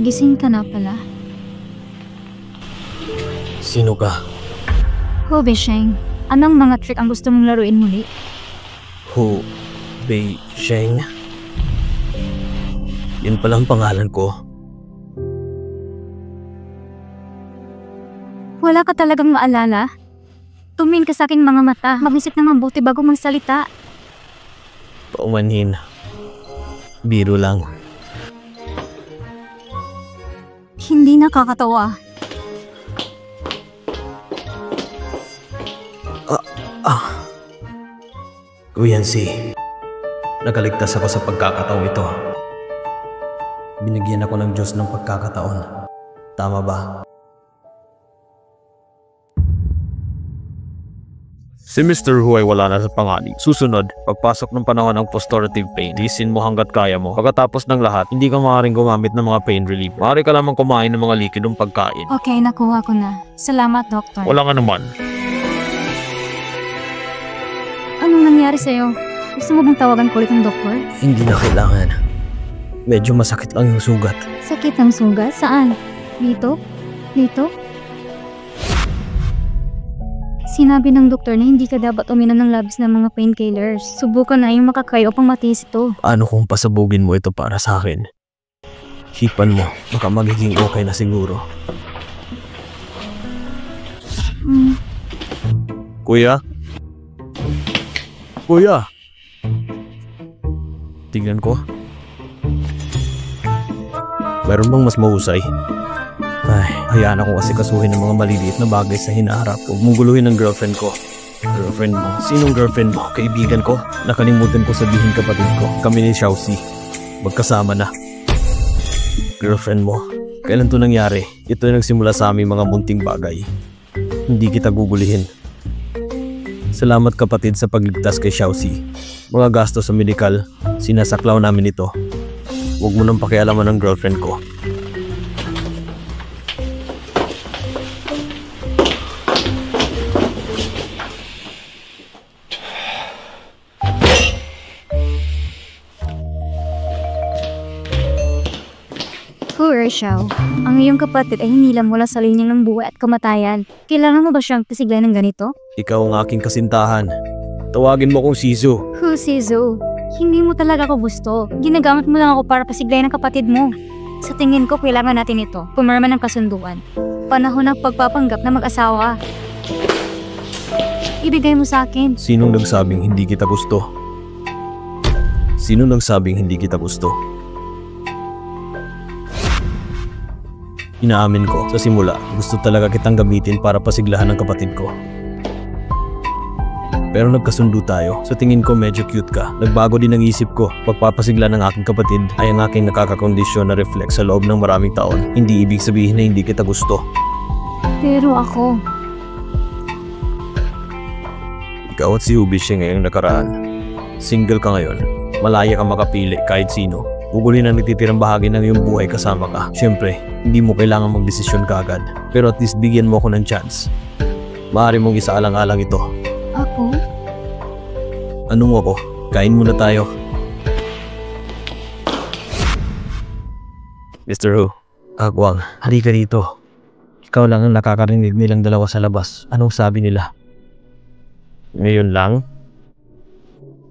gising ka na pala. Sino ka? Hu Beisheng, anong mga trick ang gusto mong laruin muli? Hu Beisheng? Yun palang pangalan ko. Wala ka talagang maalala? Tumingin ka sa aking mga mata, mag-isip ng mabuti bago magsalita. Paumanhin. Biro lang. Hindi nakakatawa. Guyancy, nakaligtas ako sa pagkakataong ito. Binigyan ako ng Diyos ng pagkakataon. Tama ba? Si Mr. Hu ay wala na sa panganib. Susunod, pagpasok ng panahon ng post-operative pain, disin mo hanggat kaya mo. Pagkatapos ng lahat, hindi ka maaaring gumamit ng mga pain relief. Maaari ka lamang kumain ng mga likidong pagkain. Okay, nakuha ko na. Salamat, Doktor. Wala nga naman. Anong nangyari sa'yo? Gusto mo bang tawagan ko ulit ng doktor? Hindi na kailangan. Medyo masakit lang yung sugat. Sakit ng sugat? Saan? Dito? Dito? Sinabi ng doktor na hindi ka dapat uminom ng labis ng mga painkillers. Subukan na yung makakayo upang matiis ito. Paano kung pasabugin mo ito para sa akin? Hipan mo, baka magiging okay na siguro. Kuya? Kuya? Tignan ko. Meron bang mas mahusay? Ay, hayaan ako kasi kasuhin ng mga maliliit na bagay sa hinaharap. Huwag mong guluhin ang girlfriend ko. Girlfriend mo? Sinong girlfriend mo? Kaibigan ko? Nakalimutan ko sabihin kapatid ko. Kami ni Xiaoxi. Magkasama na. Girlfriend mo? Kailan to nangyari? Ito yung nagsimula sa aming mga munting bagay. Hindi kita gugulihin. Salamat kapatid sa pagligtas kay Xiaoxi. Mga gastos sa medikal, sinasaklaw namin ito. Huwag mo nang pakialaman ng girlfriend ko. Xiao, ang iyong kapatid ay hinilang mula sa linya ng buhay at kamatayan. Kailangan mo ba siyang pasiglan ng ganito? Ikaw ang aking kasintahan. Tawagin mo kong Shizu. Hu Shizu, hindi mo talaga ako gusto. Ginagamit mo lang ako para pasiglayan ng kapatid mo. Sa tingin ko, kailangan natin ito. Pumirma ng kasunduan. Panahon ng pagpapanggap na mag-asawa. Ibigay mo sa akin. Sinong nagsabing hindi kita gusto? Sino nagsabing hindi kita gusto? Inaamin ko, sa simula, gusto talaga kitang gamitin para pasiglahan ng kapatid ko. Pero nagkasundo tayo. Sa tingin ko medyo cute ka. Nagbago din ang isip ko. Pagpapasigla ng aking kapatid ay ang aking nakakakondisyon na reflex sa loob ng maraming taon. Hindi ibig sabihin na hindi kita gusto. Pero ako... Ikaw at si Hu Beisheng ngayong nakaraan. Single ka ngayon. Malaya kang makapili kahit sino. Ugulin ang natitirang bahagi ng iyong buhay kasama ka. Siyempre, hindi mo kailangan magdesisyon kaagad. Pero at least bigyan mo ako ng chance. Maaari mong isaalang-alang ito. Ako? Anong ako? Kain muna tayo. Mr. Hu, Agwang, halika dito. Ikaw lang ang nakakarinig nilang dalawa sa labas. Anong sabi nila? Ngayon lang?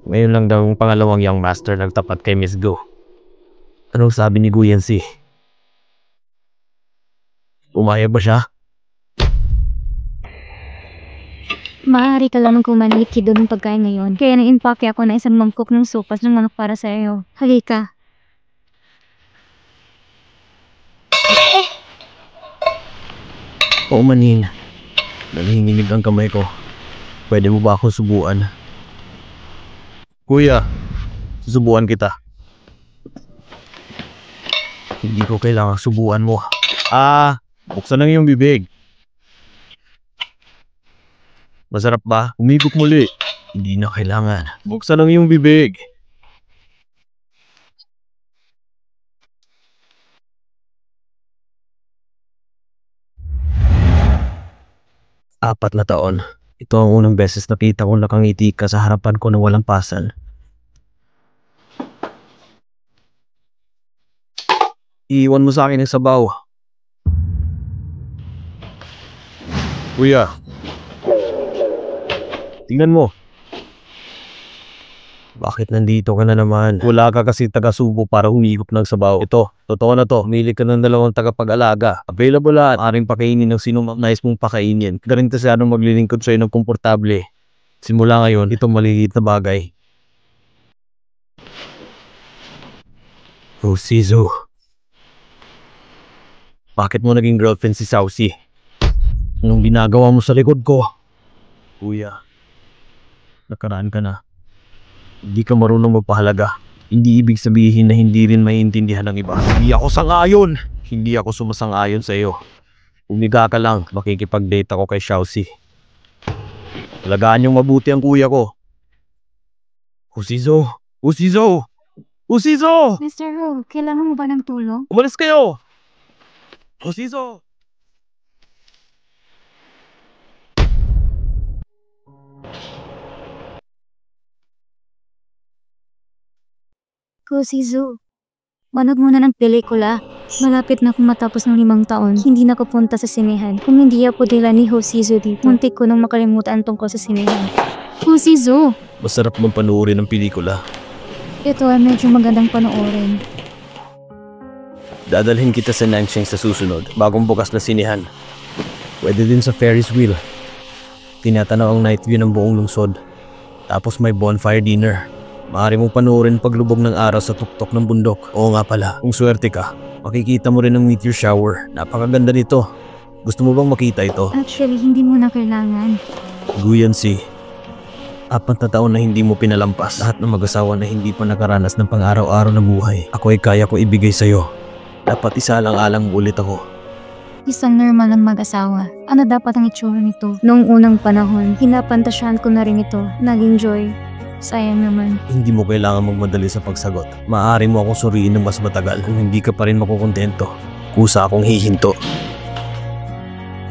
Ngayon lang daw yung pangalawang young master nagtapat kay Miss Go. Anong sabi ni Guyancy? Umayag ba siya? Maaari ka lamang kumain likido ng pagkain ngayon. Kaya na-impake ako na isang mangkok ng sopas ng manok para sa iyo. Halika. Oo manin. Nanginginig ang kamay ko. Pwede mo ba akong subuan? Kuya, susubuan kita. Hindi ko kailangang subuan mo. Buksan ang iyong bibig. Masarap ba? Umigop muli. Hindi na kailangan. Buksan ang iyong bibig. 4 na taon. Ito ang unang beses nakita kong nakangiti ka sa harapan ko na walang pasal. Iiwan mo sa akin ang sabaw. Kuya, Tingnan mo. Bakit nandito ka na naman? Wala ka kasi taga-subo para humihop ng sabaw. Ito, totoo na to. Umili ka ng 2 tagapag-alaga. Available lahat. Maaring pakainin ng sino nais mong pakainin. Garantisadong maglilingkod sa'yo ng komportable. Simula ngayon, itong maliliit na bagay. Oh, Sizo. Bakit mo naging girlfriend si Saucy? Anong ginagawa mo sa likod ko? Kuya, nakaraan ka na. Hindi ka marunong magpahalaga. Hindi ibig sabihin na hindi rin maiintindihan ng iba. Hindi ako sang-ayon. Hindi ako sumasang-ayon sa iyo. Umiga ka lang, makikipag-date ako kay Xiaoxi. Alagaan niyong mabuti ang kuya ko. Usizo! Usizo! Usizo! Mr. Hu, kailangan mo ba ng tulong? Umalis kayo! Usizo! Kusizu, manood muna ng pelikula. Malapit na akong matapos ng 5 taon. Hindi na ako punta sa sinehan. Kung hindi ako dila ni Hosizu dito, muntik ko nang makalimutan tungkol sa sinehan. Hosizu! Masarap mong panuorin ng pelikula. Ito ay medyo magandang panoorin. Dadalhin kita sa Nansheng sa susunod, bagong bukas na sinehan. Pwede din sa Ferris wheel. Tinatanaw ang night view ng buong lungsod. Tapos may bonfire dinner. Maaari mong panoorin paglubog ng araw sa tuktok ng bundok. Oo nga pala, kung swerte ka, makikita mo rin ang meteor shower. Napakaganda nito. Gusto mo bang makita ito? Actually, hindi mo na kailangan. Guyansi, 4 na taon na hindi mo pinalampas. Lahat ng mag-asawa na hindi pa nakaranas ng pang-araw-araw na buhay, ako ay kaya ko ibigay sa'yo. Dapat isaalang-alang ulit ako. Isang normal ang mag-asawa. Ano dapat ang itsura nito? Noong unang panahon, pinapantasyahan ko na rin ito. Nag-enjoy. Sayang naman. Hindi mo kailangan magmadali sa pagsagot. Maaari mo akong suriin ng mas matagal kung hindi ka pa rin makukontento. Kusa akong hihinto.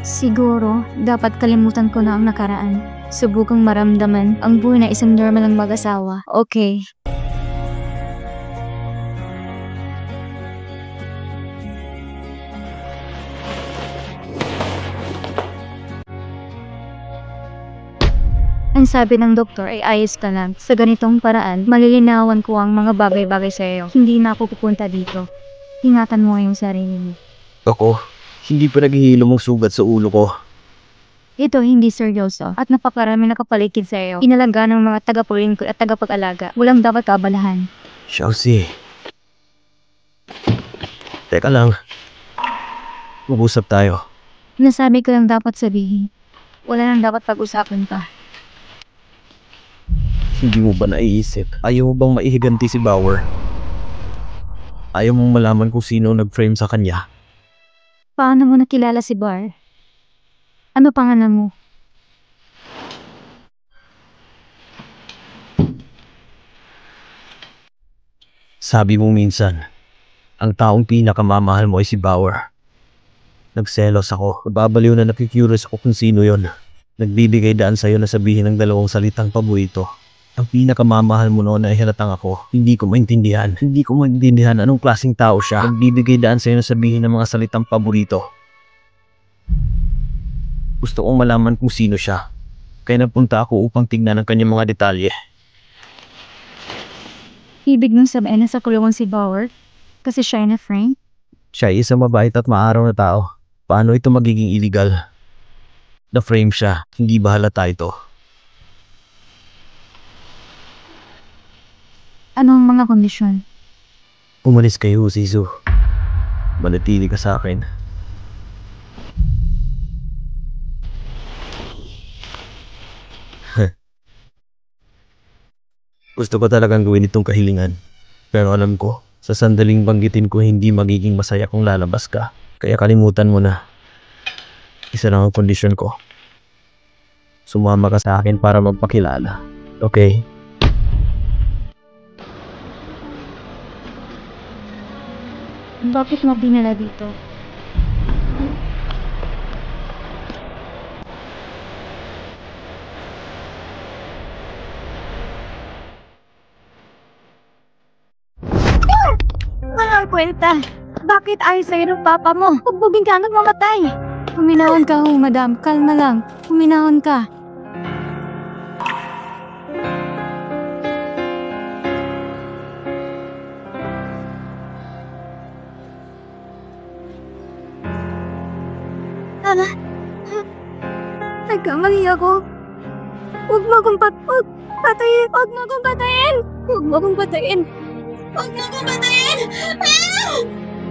Siguro, dapat kalimutan ko na ang nakaraan. Subukang maramdaman ang buhay na isang normal ang mag-asawa. Okay. Ang sabi ng doktor ay ayos ka lang. Sa ganitong paraan, malilinawan ko ang mga bagay-bagay sa iyo. Hindi na ako pupunta dito. Ingatan mo yung sarili mo. Ako, hindi pa naghihilom ang sugat sa ulo ko. Ito hindi seryoso at napakarami nakapaligid sa iyo. Inalaga ng mga tagapulingkod at tagapag-alaga. Walang dapat kaabalahan. Xiaoxi. Teka lang. Mag-usap tayo. Nasabi ko lang dapat sabihin. Wala nang dapat pag-usapan pa. Hindi mo ba naiisip? Ayaw mo bang maihiganti si Bauer? Ayaw mong malaman kung sino nag-frame sa kanya? Paano mo nakilala si Bar? Ano pangalan mo? Sabi mo minsan, ang taong pinakamamahal mo ay si Bauer. Nagselos ako. Nababaliw na nakikurious ako kung sino yon. Nagbibigay daan sa'yo na sabihin ng 2 salitang paborito. Ang pinakamamahal mo noon ay halatang ako. Hindi ko maintindihan. Hindi ko maintindihan anong klaseng tao siya. Nagbibigay daan sa'yo na sabihin ng mga salitang paborito. Gusto kong malaman kung sino siya. Kaya napunta ako upang tingnan ang kanyang mga detalye. Ibig nung sabihin na sa kulungan si Bauer? Kasi siya ay na-frame? Siya ay isang mabait at maaraw na tao. Paano ito magiging illegal? Na-frame siya. Hindi ba halata ito? Anong mga kondisyon? Umalis kayo, Sizu. Manatili ka sa akin. Gusto ko talagang gawin itong kahilingan. Pero alam ko, sa sandaling banggitin ko hindi magiging masaya kung lalabas ka. Kaya kalimutan mo na. Isa lang ang kondisyon ko. Sumama ka sa akin para magpakilala. Okay? Bakit mo dinala dito? Walang kwenta. Bakit ayaw sa'yo ng papa mo? Huwag mo biglang mamatay. Huminahon ka ho, madam. Kalma lang. Huminahon ka. Nagkamali ako. Huwag mo akong patayin. Huwag mo akong patayin. Huwag mo akong patayin. Huwag mo akong patayin.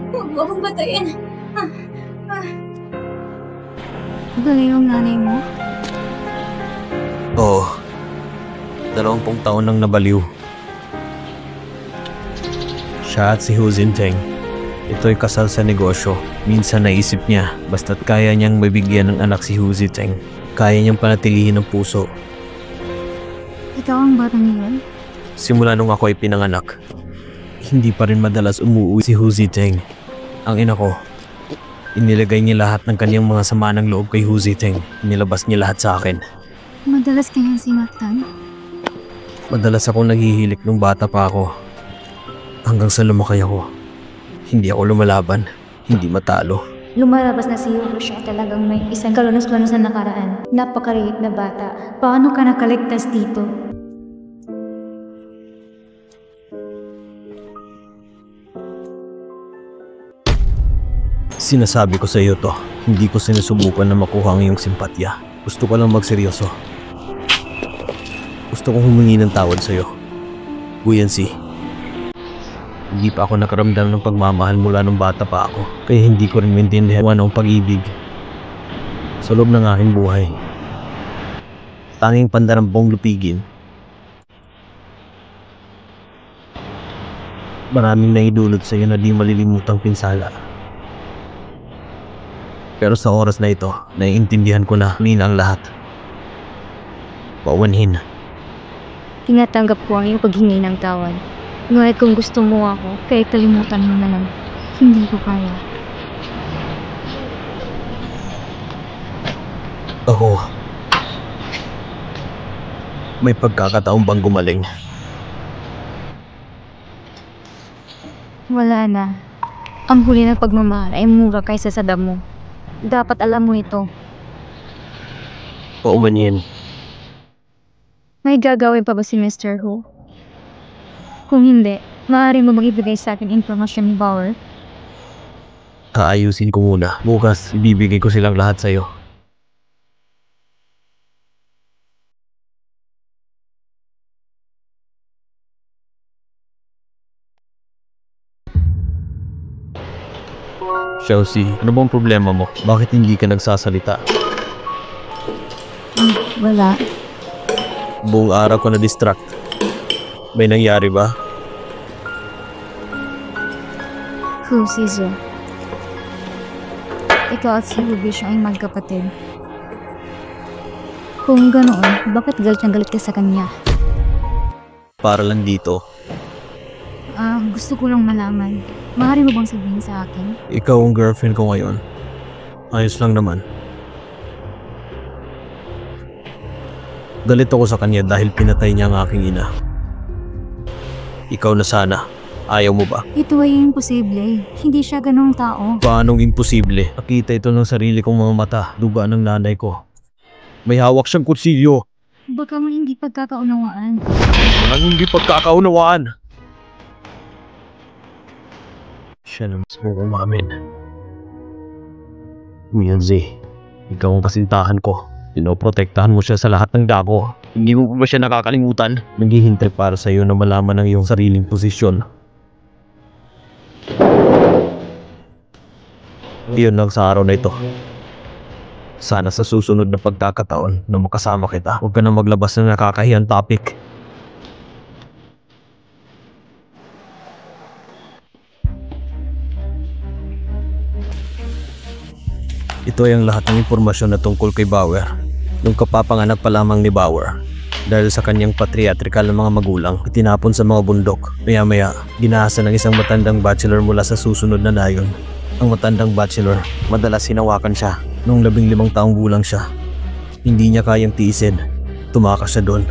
Huwag mo akong patayin. Galing yung nanay mo? Oo. 20 taon nang nabaliw. Siya at si Hu Jinteng. Ito'y kasal sa negosyo. Minsan naisip niya, basta't kaya niyang mabigyan ng anak si Hu Jinteng, kaya niyang panatilihin ng puso. Ikaw ang batang iyon? Simula nung ako ay pinanganak, hindi pa rin madalas umuwi si Hu Jinteng. Ang ina ko, inilagay niya lahat ng kanyang mga sama ng loob kay Hu Jinteng. Inilabas niya lahat sa akin. Madalas kayang sinaktan? Madalas akong naghihilik nung bata pa ako. Hanggang sa lumaki ako. Hindi ako lumalaban, hindi matalo. Lumalabas na si Yuko siya talagang may isang kalunos-lunos na nakaraan. Napakaliit na bata. Paano ka nakaligtas dito? Sinasabi ko sa iyo to, hindi ko sinusubukan na makuha ang iyong simpatya. Gusto ko lang magseryoso. Gusto kong humingi ng tawad sa iyo. Guyansi. Hindi pa ako nakaramdam ng pagmamahal mula nung bata pa ako, kaya hindi ko rin maintindihan ang pag-ibig sa loob ng aking buhay. Tanging pandarampong lupigin. Maraming naidulot sa iyo na di malilimutang pinsala. Pero sa oras na ito, naiintindihan ko na ang lahat. Paumanhin. Tinatanggap ko ang iyong paghingi ng tawad. Ngunit kung gusto mo ako, kahit kalimutan mo na lang, hindi ko kaya. Ako. May pagkakataong bang gumaling? Wala na. Ang huli ng pagmamahal ay mura kaysa sa damo. Dapat alam mo ito. Paumanhin. May gagawin pa ba si Mr. Hu? Kung hindi, maaari mo mag-ibigay sa akin informasyon ni Bauer? Kaayusin ko muna. Bukas, ibibigay ko silang lahat sa'yo. Chelsea, ano bang problema mo? Bakit hindi ka nagsasalita? Wala. Buong araw ko na-distract. May nangyari ba? Hu Shizu. Ikaw at si Hubisho ay magkapatid. Kung ganoon, bakit galit na galit ka sa kanya? Para lang dito. Gusto ko lang malaman. Maaari mo bang sabihin sa akin? Ikaw ang girlfriend ko ngayon. Ayos lang naman. Galit ako sa kanya dahil pinatay niya ang aking ina. Ikaw na sana. Ayaw mo ba? Ito ay imposible. Hindi siya ganong tao. Paanong imposible? Nakita ito ng sarili kong mga mata. Duga ng nanay ko. May hawak siyang kutsilyo. Baka may hindi pagkakaunawaan. Walang hindi pagkakaunawaan. Siya na mismo umamin. Mianzi, ikaw ang kasintahan ko. Pinoprotektahan mo siya sa lahat ng dako. Hindi mo ba siya nakakalimutan? Naghihintay para sa iyo na malaman ang iyong sariling posisyon. Iyon lang sa araw na ito. Sana sa susunod na pagkakataon na makasama kita, huwag ka na maglabas ng nakakahiyang topic. Ito ay ang lahat ng impormasyon na tungkol kay Bauer. Nung kapapanganak pa lamang ni Bauer, dahil sa kanyang patriatrikal na mga magulang, itinapon sa mga bundok. Maya-maya, ginahasa ng isang matandang bachelor mula sa susunod na nayon. Ang matandang bachelor, madalas hinawakan siya. Nung 15 taong gulang siya, hindi niya kayang tiisin. Tumakas siya doon.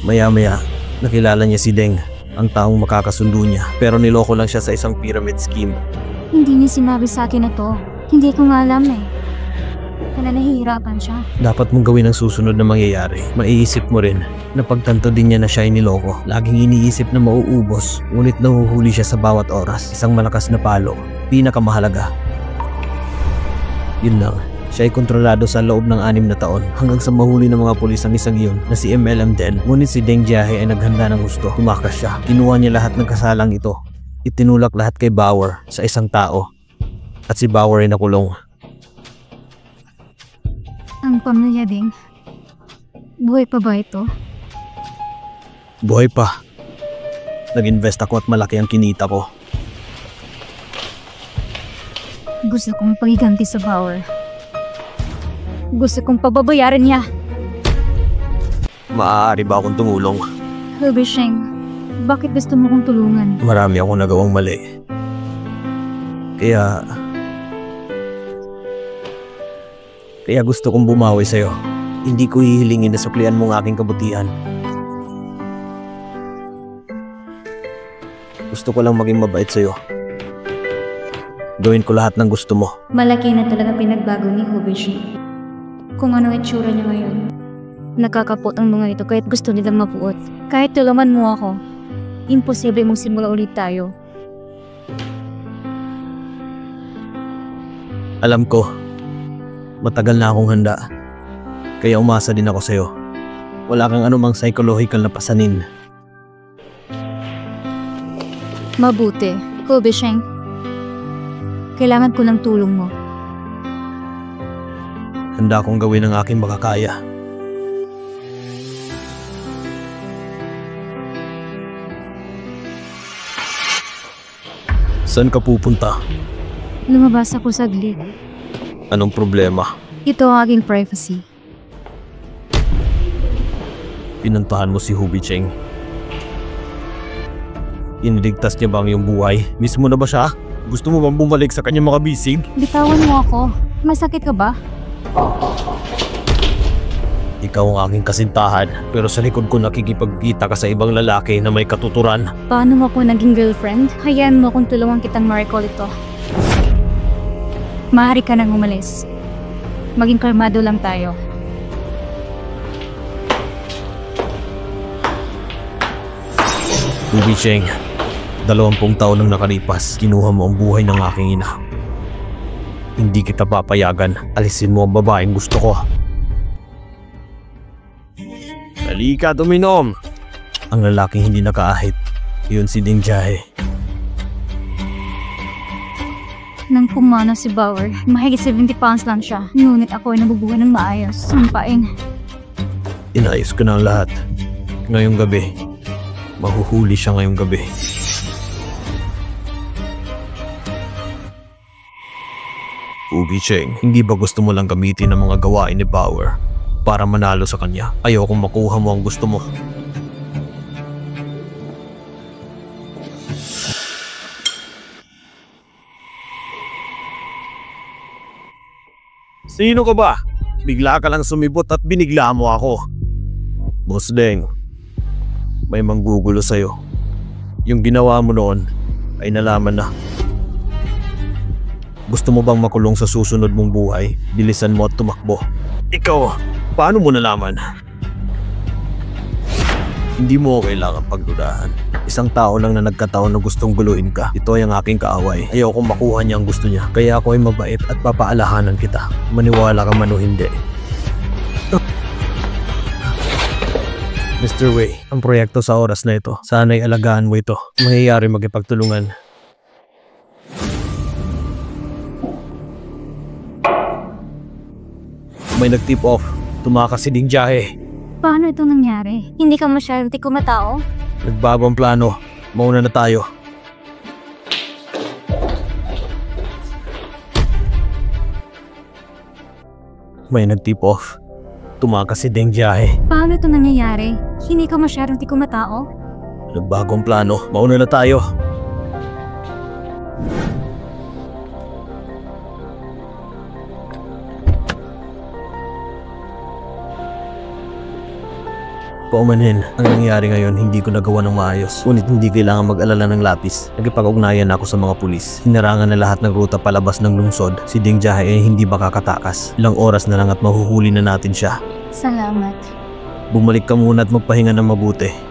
Maya-maya, nakilala niya si Deng, ang taong makakasundo niya. Pero niloko lang siya sa isang pyramid scheme. Hindi niya sinabi sa akin ito. Hindi ko nga alam eh. Kaya nahihirapan siya. Dapat mong gawin ang susunod na mangyayari. Maiisip mo rin na pagtanto din niya na siya ay niloko. Laging iniisip na mauubos, ngunit nahuhuli siya sa bawat oras. Isang malakas na palo. Pinakamahalaga. Yun lang. Siya ay kontrolado sa loob ng 6 na taon hanggang sa mahuli ng mga pulis ang isang iyon na si MLM din. Ngunit si Deng Jiahe ay naghanda ng gusto. Tumakas siya. Kinuha niya lahat ng kasalang ito. Itinulak lahat kay Bauer sa isang tao. At si Bauer ay nakulong. Ang pamilya Ding. Buhay pa ba ito? Buhay pa. Nag-invest ako at malaki ang kinita ko. Gusto kong pagiganti sa Bauer. Gusto kong pababayaran niya. Maaari ba akong tumulong? Herbie Sheng, bakit gusto mo kong tulungan? Marami akong nagawang mali. Kaya gusto kong bumawi sa'yo. Hindi ko hihilingin na suklian mo ang aking kabutihan. Gusto ko lang maging mabait sa'yo. Gawin ko lahat ng gusto mo. Malaki na talaga pinagbago ni Herbie Sheng. Kung ano itsura niya ngayon. Nakakapot ang mga ito kahit gusto nilang mapuot. Kahit tulungan mo ako, imposible mong simula ulit tayo. Alam ko, matagal na akong handa. Kaya umasa din ako sa'yo. Wala kang anumang psychological na pasanin. Mabuti, Herbie Sheng. Kailangan ko ng tulong mo. Handa akong gawin ang aking makakaya. Saan ka pupunta? Lumabas ako saglit. Anong problema? Ito ang aking privacy. Pinuntahan mo si Herbie Sheng. Iniligtas niya ba ang iyong buhay? Mismo na ba siya? Gusto mo bang bumalik sa kanyang mga bisig? Bitawan mo ako. Masakit ka ba? Ikaw ang aking kasintahan, pero sa likod ko nakikipagkita ka sa ibang lalaki na may katuturan. Paano mo ako naging girlfriend? Hayaan mo kung tulungan kitang ma-recall ito. Maaari ka nang umalis. Maging kalmado lang tayo. Herbie Sheng, 20 taon nang nakalipas, kinuha mo ang buhay ng aking ina. Hindi kita papayagan. Alisin mo ang babaeng gusto ko. Halika, tuminom! Ang lalaking hindi nakaahit, yun si Deng Jiahe. Nang pumana si Bauer, mahigit 70 pounds lang siya. Ngunit ako ay nabubuhay ng maayos. Sampain. Inayos ko na ang lahat. Ngayong gabi, mahuhuli siya ngayong gabi. Herbie Sheng, hindi ba gusto mo lang gamitin ang mga gawain ni Bauer para manalo sa kanya? Ayokong makuha mo ang gusto mo. Sino ka ba? Bigla ka lang sumibot at binigla mo ako. Boss Deng, may manggugulo sa'yo. Yung ginawa mo noon ay nalaman na. Gusto mo bang makulong sa susunod mong buhay? Bilisan mo at tumakbo. Ikaw, paano mo nalaman? Hindi mo kailangan pagdudahan. Isang tao lang na nagkataon na gustong guluhin ka. Ito ay ang aking kaaway. Ayaw kong makuha niya ang gusto niya. Kaya ako ay mabait at papaalahanan kita. Maniwala ka man o hindi. Mr. Wei, ang proyekto sa oras na ito. Sana'y alagaan mo ito. Mangyayari magipagtulungan. May nag-tip off. Tumakas si Deng Jiahe. Paano ito nangyari? Hindi ka masyadong kumatao? Nagbabang plano. Mauna na tayo. May nag-tip off. Tumakas si Deng Jiahe. Paano ito nangyayari? Hindi ka masyadong kumatao? Nagbagong plano. Mauna na tayo. Paumanhin, ang nangyari ngayon hindi ko nagawa ng maayos. Ngunit hindi kailangan mag-alala ng lapis. Nagkipag-ugnayan ako sa mga pulis. Hinarangan na lahat ng ruta palabas ng lungsod. Si Ding Jae ay hindi makakatakas. Ilang oras na lang at mahuhuli na natin siya. Salamat. Bumalik ka muna at magpahinga ng mabuti.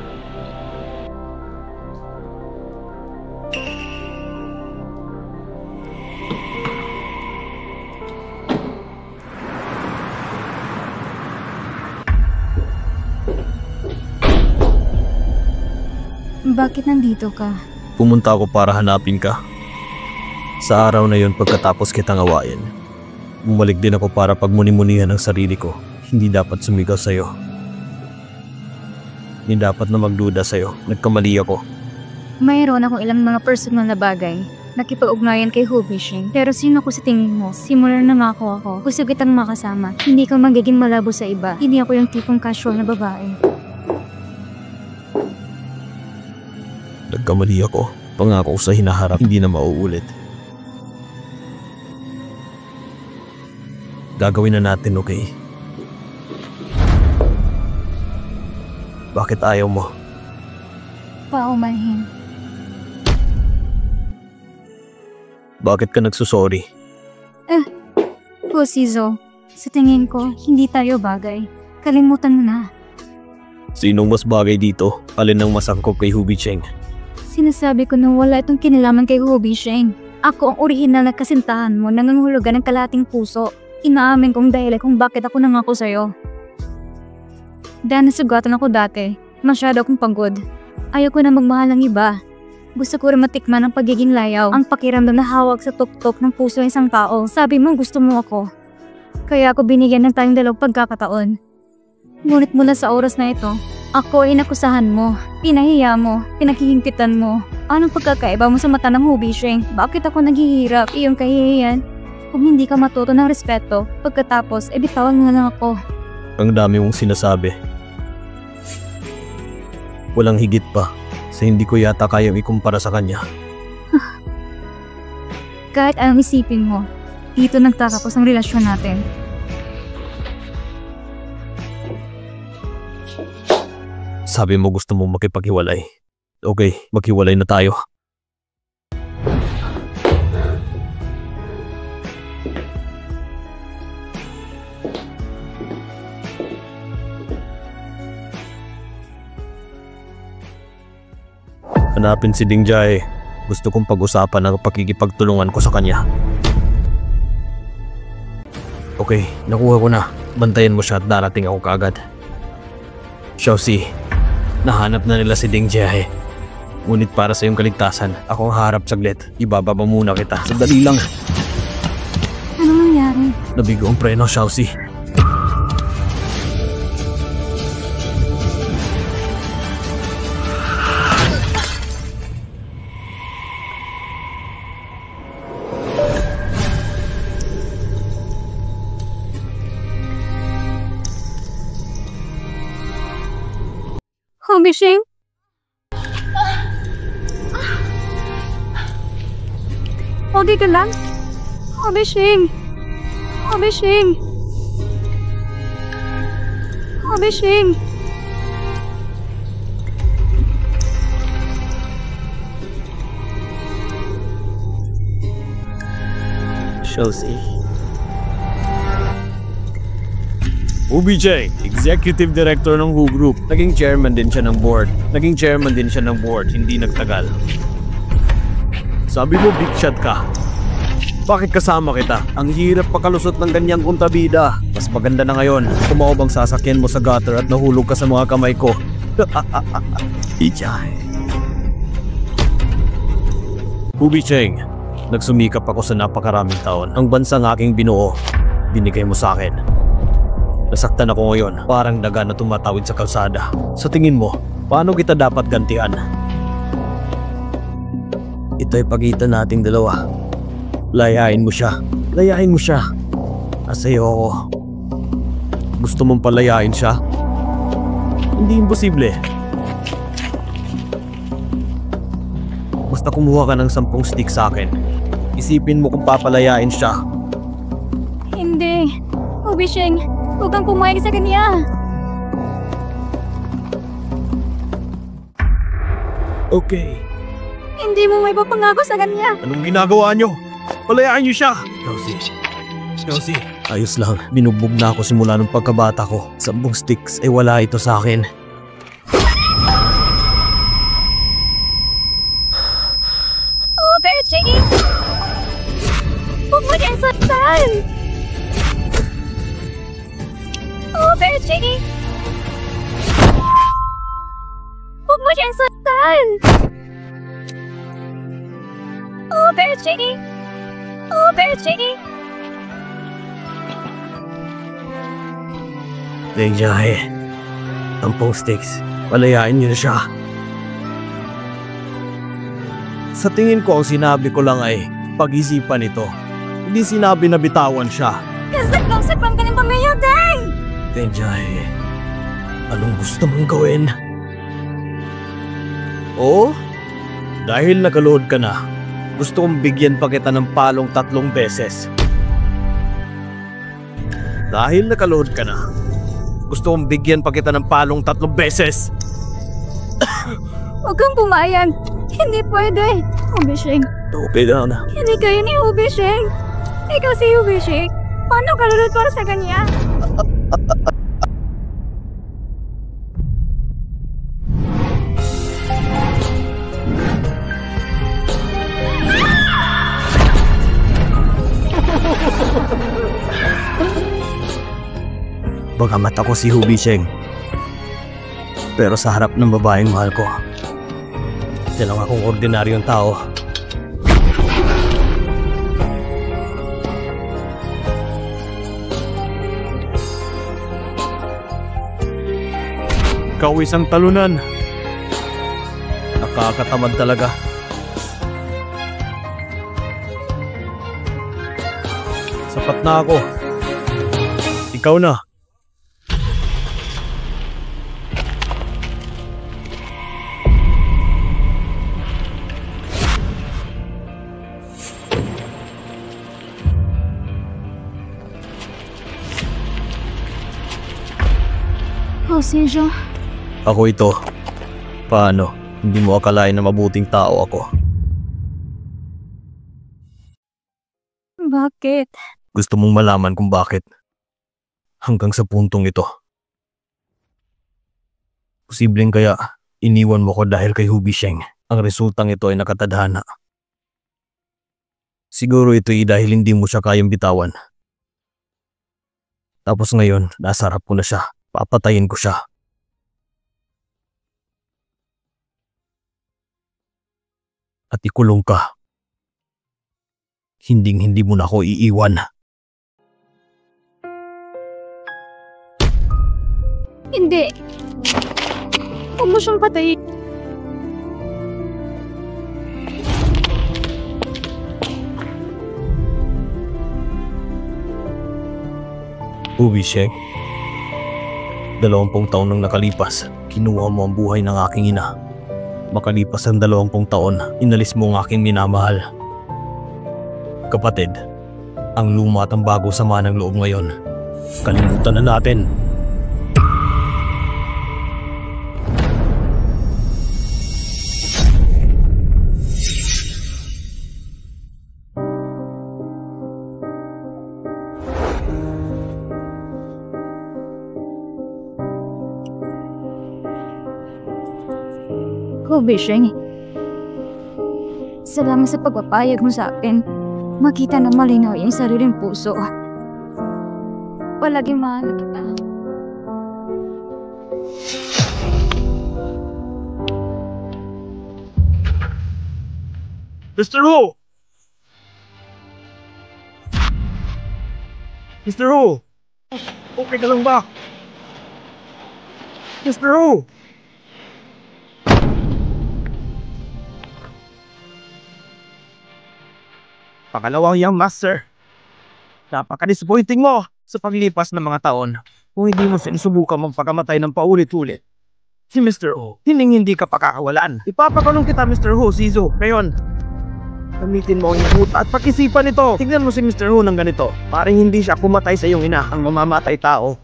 Bakit nandito ka? Pumunta ako para hanapin ka. Sa araw na yon pagkatapos kitang awayin. Bumalik din ako para pagmuni-munihan ang sarili ko. Hindi dapat sumigaw sa'yo. Hindi dapat na magduda sa'yo. Nagkamali ako. Mayroon akong ilang mga personal na bagay. Nakipag-ugnayan kay Hu Bishing. Pero sino ko sa tingin mo? Simula na nangako ako. Gusto kitang makasama. Hindi ka magiging malabo sa iba. Hindi ako yung tipong casual na babae. Nagkamali ako. Pangako ko sa hinaharap, hindi na mauulit. Gagawin na natin, okay? Bakit ayaw mo? Paumanhin. Bakit ka nagsusorry? Shizo, sa tingin ko, hindi tayo bagay. Kalimutan mo na. Sinong mas bagay dito? Alin ang masangkop kay Hu Bicheng? Sinasabi ko na wala itong kinilaman kay Hu Bishing. Ako ang orihinal na kasintahan mo, nangangahulugan ng kalating puso. Inaamin kong dahilan kung bakit ako nangako sa'yo. Dahil nasugatan ako dati, masyado akong pagod. Ayoko na magmahal ng iba. Gusto ko rin matikman ang pagiging layaw, ang pakiramdam na hawak sa tuktok ng puso ng isang tao. Sabi mo gusto mo ako. Kaya ako binigyan ng tayong dalawang pagkakataon. Ngunit mula sa oras na ito, ako ay inakusahan mo, pinahiya mo, pinaghihingpitan mo. Anong pagkakaiba mo sa mata ng Hu Bishing? Bakit ako naghihirap? Iyong kahihiyan? Kung hindi ka matuto ng respeto, pagkatapos, bitawan mo na lang ako. Ang dami mong sinasabi. Walang higit pa, sa hindi ko yata kayang ikumpara sa kanya. Kahit anong isipin mo, dito nagtatapos ang relasyon natin. Sabi mo gusto mong makipaghiwalay. Okay, maghiwalay na tayo. Hanapin si Ding Jae. Gusto kong pag-usapan ang pakikipagtulungan ko sa kanya. Okay, nakuha ko na. Bantayan mo siya at darating ako kaagad. Xiaoxi, nahanap na nila si Ding Jae. Ngunit para sa iyong kaligtasan, ako ang harap saglit. Ibababa muna kita. Sandali lang. Anong nangyari? Nabigo ang preno, Xiaoxi. Hu Bishing? Okay ka lang? Hu Bishing? Hu Bishing? Hu Bishing? Xiaoxi. Hu Bicheng, Executive Director ng Hu Group. Naging chairman din siya ng board. Hindi nagtagal. Sabi mo big shot ka. Bakit kasama kita? Ang hirap pakalusot ng ganyang kontabida. Mas maganda na ngayon. Kumaob ang sasakyan mo sa gutter at nahulog ka sa mga kamay ko. Ijay. Hu Bicheng, nagsumikap ako sa napakaraming taon. Ang bansang aking binuo, binigay mo sa akin. Nasaktan ako ngayon, parang daga na tumatawid sa kalsada. Sa tingin mo, paano kita dapat gantihan? Ito'y pagitan nating dalawa. Layain mo siya. Nasa'yo ako. Gusto mong palayain siya? Hindi imposible. Basta kumuha ka ng 10 stick sa akin. Isipin mo kung papalayain siya. Hindi. Hu Bishing, huwag kang pumayag sa kanya. Okay. Hindi mo may papangako sa kanya. Anong ginagawa nyo? Palayaan nyo siya! Chelsea. Ayos lang. Binugbog na ako simula nung pagkabata ko. 10 sticks ay wala ito sa akin. Oh, Virgie! Huwag mo dyan saktan! Oh, Virgie! Huwag mo dyan saktan! Oh, Virgie! Oh, Virgie! Dengjahe. 10 sticks. Palayain nyo na siya. Sa tingin ko ang sinabi ko lang ay pag-isipan ito. Hindi sinabi na bitawan siya. Kasag-usapang ka ng pamilya, Deng! Dengjahe, anong gusto mong gawin? Oo? Dahil nagalood ka na, gusto kong bigyan pa kita ng palong 3 beses. Dahil nakaload ka na, gusto kong bigyan pa kita ng palong 3 beses. Huwag kang pumayag. Hindi pwede. Hubishing. Okay na na. Hindi kayo ni Hubishing. Ikaw si Hubishing. Paano ka lulod para sa kanya? Bagamat ako si Hubisheng, pero sa harap ng babaeng mahal ko, silang akong ordinaryong tao. Ikaw isang talunan. Nakakatamad talaga. Sapat na ako. Ikaw na. Oh, Sinjo. Ako ito. Paano? Hindi mo akalain na mabuting tao ako. Bakit? Gusto mong malaman kung bakit? Hanggang sa puntong ito. Posibleng kaya iniwan mo ko dahil kay Hubisheng. Ang resultang ito ay nakatadhana. Siguro ito ay dahil hindi mo siya kayang bitawan. Tapos ngayon, nasa harap ko na siya. Papatayin ko siya. At ikulong ka. Hinding-hindi mo na ako iiwan. Hindi. Huwag mo siyang patayin. Hubisheng, 20 taon nang nakalipas, kinuha mo ang buhay ng aking ina. Makalipas ang 20 taon, inalis mo ang aking minamahal. Kapatid, ang luma at ang bago sama ng loob ngayon. Kalimutan na natin. Hubishing. Salamat sa pagpapayag mo sa akin. Makita na malinaw yung sariling puso. Palaging mahal kita. Mr. Ho! Mr. Ho! Okay ka lang ba? Mr. Ho! Pangalawang young master. Napaka-disappointing mo sa paglipas ng mga taon kung hindi mo sinusubukan mong pagkamatay ng paulit-ulit. Si Mr. Ho, hindi ka pakakawalan. Ipapakulong kita, Mr. Ho, Shizu. Ngayon, gamitin mo ang iyong utak at pag-isipan ito. Tignan mo si Mr. Ho ng ganito. Parang hindi siya pumatay sa iyong ina, ang mamamatay tao.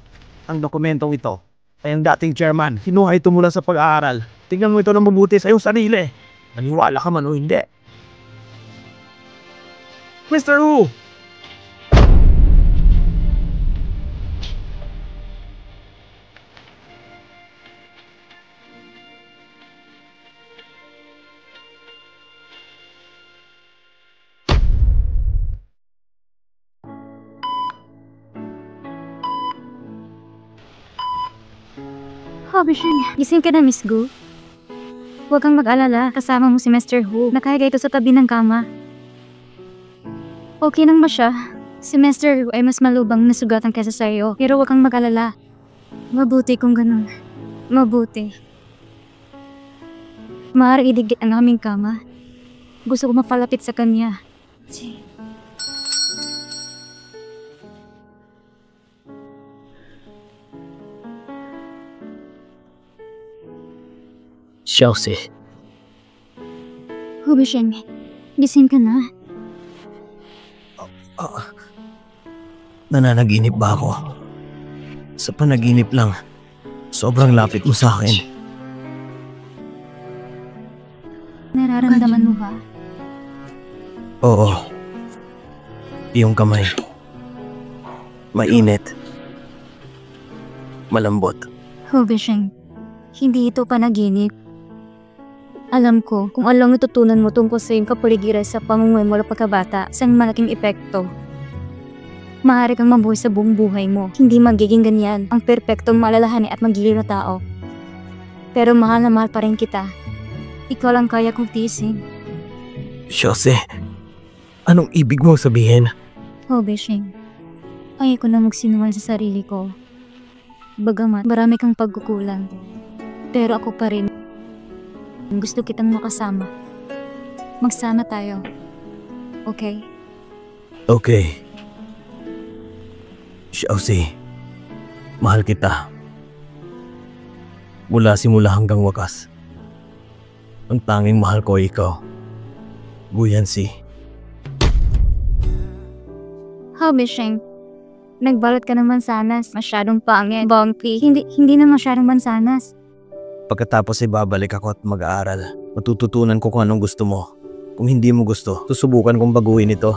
Ang dokumentong ito ay ang dating chairman. Kinuha ito mula sa pag-aaral. Tingnan mo ito ng mabuti sa iyong sarili. Naniwala ka man o hindi. Mr. Wu! Gising ka na, Miss Gu. Huwag kang mag-alala, kasama mo si Mr. Hu. Nakahiga ito sa tabi ng kama. Okay lang ba siya? Si Mr. Hu ay mas malubang na sugatan kaysa sa iyo, pero huwag kang mag-alala. Mabuti kung ganun. Mabuti. Maaari idigit ang aming kama. Gusto ko mapalapit sa kanya. Chelsea. Hu Bisheng, gising ka na. Nananaginip ba ako? Sa panaginip lang, sobrang lapit mo sa akin. Nararamdaman mo ba? Oo. Iyong kamay. Mainit. Malambot. Hu Bisheng, hindi ito panaginip. Alam ko kung ano ang natutunan mo tungkol sa iyong kapaligiran sa pamumuhay mula pagkabata, isang malaking epekto. Maaari kang mabuhay sa buong buhay mo. Hindi magiging ganyan ang perpektong maalalahanin at magiging na tao. Pero mahal na mahal pa rin kita. Ikaw lang kaya kong tiisin. Jose, anong ibig mong sabihin? Oh, Bishing. Ayaw ko na magsinungaling sa sarili ko. Bagamat marami kang pagkukulang. Pero ako pa rin. Gusto kitang makasama. Magsama tayo. Okay? Okay. Jose, mahal kita. Mula simula hanggang wakas. Ang tanging mahal ko ay ikaw. Guyansi. How, Bishing? Nagbalot ka ng mansanas. Masyadong pangit. Bongki. Hindi na masyadong mansanas. Pagkatapos ay babalik ako at mag-aaral. Matututunan ko kung anong gusto mo. Kung hindi mo gusto, susubukan kong baguhin ito.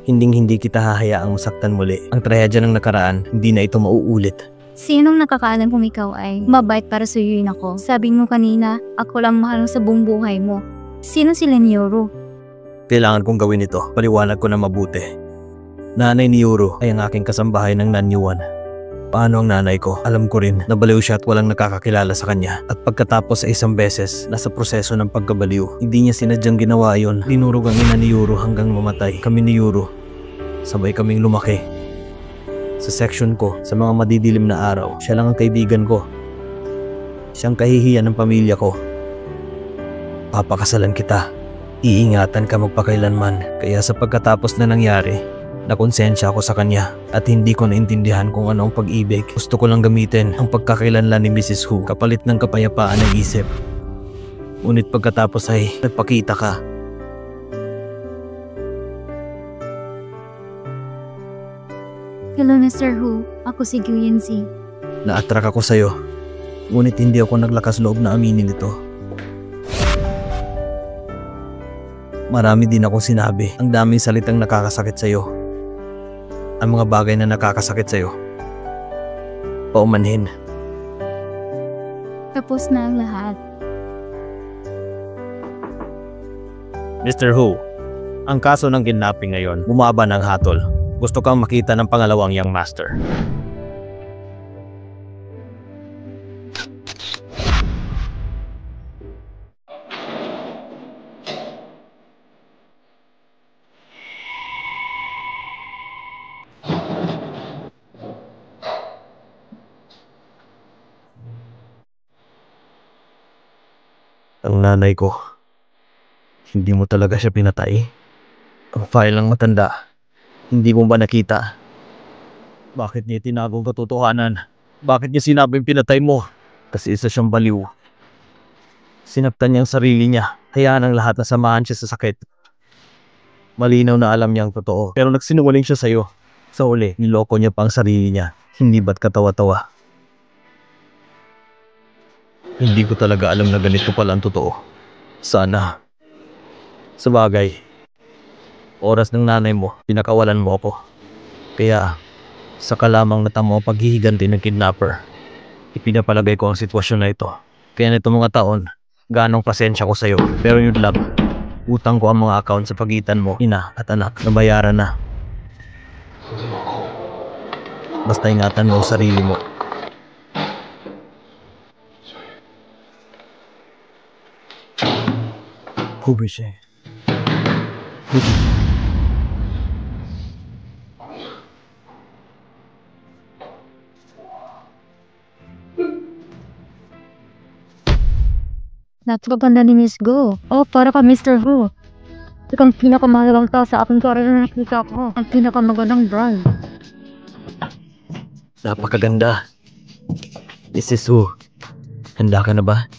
Hinding-hindi kita hahayaang masaktan muli. Ang trahedya ng nakaraan, hindi na ito mauulit. Sinong nakakaalam kung ikaw ay mabait para suyuin ako? Sabi mo kanina, ako lang mahal sa buong buhay mo. Sino si Lenyoro? Kailangan kong gawin ito. Paliwanag ko na mabuti. Nanay ni Yuro ay ang aking kasambahay ng Nanyuan. Paano ang nanay ko? Alam ko rin, nabaliw siya at walang nakakakilala sa kanya. At pagkatapos sa isang beses, nasa proseso ng pagkabaliw. Hindi niya sinadyang ginawa yun. Dinurog ang ina ni Yuro hanggang mamatay. Kami ni Yuro, sabay kaming lumaki. Sa section ko, sa mga madidilim na araw, siya lang ang kaibigan ko. Siyang kahihiyan ng pamilya ko. Papakasalan kita. Iingatan ka magpakailanman. Kaya sa pagkatapos na nangyari, nakonsensya ako sa kanya at hindi ko naintindihan kung ano ang pag-ibig. Gusto ko lang gamitin ang pagkakailanlan ni Mrs. Hu kapalit ng kapayapaan ng isip. Ngunit pagkatapos ay nagpakita ka. Hello, Mr. Hu. Ako si Guyansi. Na-attract ako sa'yo. Ngunit hindi ako naglakas loob na aminin ito. Marami din akong sinabi. Ang daming salitang nakakasakit sa'yo. Ang mga bagay na nakakasakit sa'yo. Paumanhin. Tapos na ang lahat. Mr. Hu, ang kaso ng kidnapping ngayon, bumaba ng hatol. Gusto kang makita ng pangalawang young master. Ang nanay ko. Hindi mo talaga siya pinatay. Ang file ng matanda. Hindi mo ba nakita? Bakit niya tinagong katotohanan? Bakit niya sinabing pinatay mo? Kasi isa siyang baliw. Sinaktan niya ang sarili niya. Hayaan ang lahat na samahan siya sa sakit. Malinaw na alam niya ang totoo. Pero nagsinungaling siya sa'yo. Sa uli, niloko niya pa ang sarili niya. Hindi ba't katawa-tawa? Hindi ko talaga alam na ganito pala ang totoo. Sana. Sa bagay, oras ng nanay mo, pinakawalan mo ako. Kaya, saka lamang natamo ang paghihiganti ng kidnapper. Ipinapalagay ko ang sitwasyon na ito. Kaya nito mga taon, ganong pasensya ko sa'yo. Pero yun lang, utang ko ang mga account sa pagitan mo, ina at anak, nabayaran na. Basta ingatan mo ang sarili mo. Hubi siya. Hubi. Napakaganda ni Miss Go. Oh, para ka Mr. Who. Ikaw ang pinakamahalagang tao sa aking career na nakita ko. Ang pinakamagandang brand. Napakaganda. This is who. Handa ka na ba?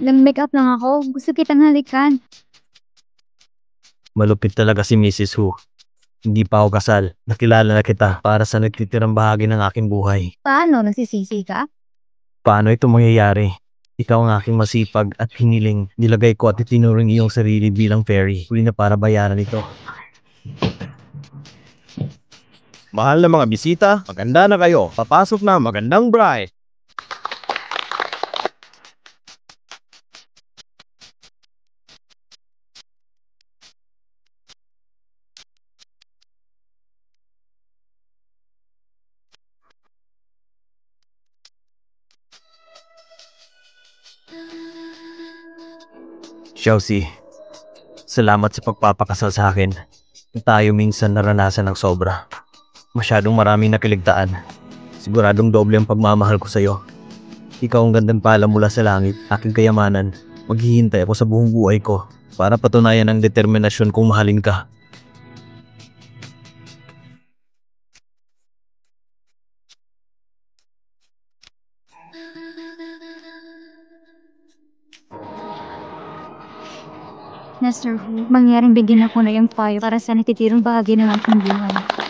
Nag-makeup lang ako. Gusto kitang halikan. Malupit talaga si Mrs. Who. Hindi pa ako kasal. Nakilala na kita para sa nagtitirang bahagi ng aking buhay. Paano? Nagsisisi ka? Paano ito mangyayari? Ikaw ang aking masipag at hiniling. Nilagay ko at itinuring iyong sarili bilang fairy. Huli na para bayaran ito. Mahal na mga bisita, maganda na kayo. Papasok na magandang bride. Chelsea, salamat sa pagpapakasal sa akin. Tayo minsan naranasan ng sobra. Masyadong maraming nakiligtaan. Siguradong doble ang pagmamahal ko sa'yo. Ikaw ang gandang pala mula sa langit, aking kayamanan. Maghihintay ako sa buong buhay ko para patunayan ang determinasyon kong mahalin ka. Mr. Who, mangyaring bigyan ako na yung payo para sa natitirang bahagi ng aking buhay.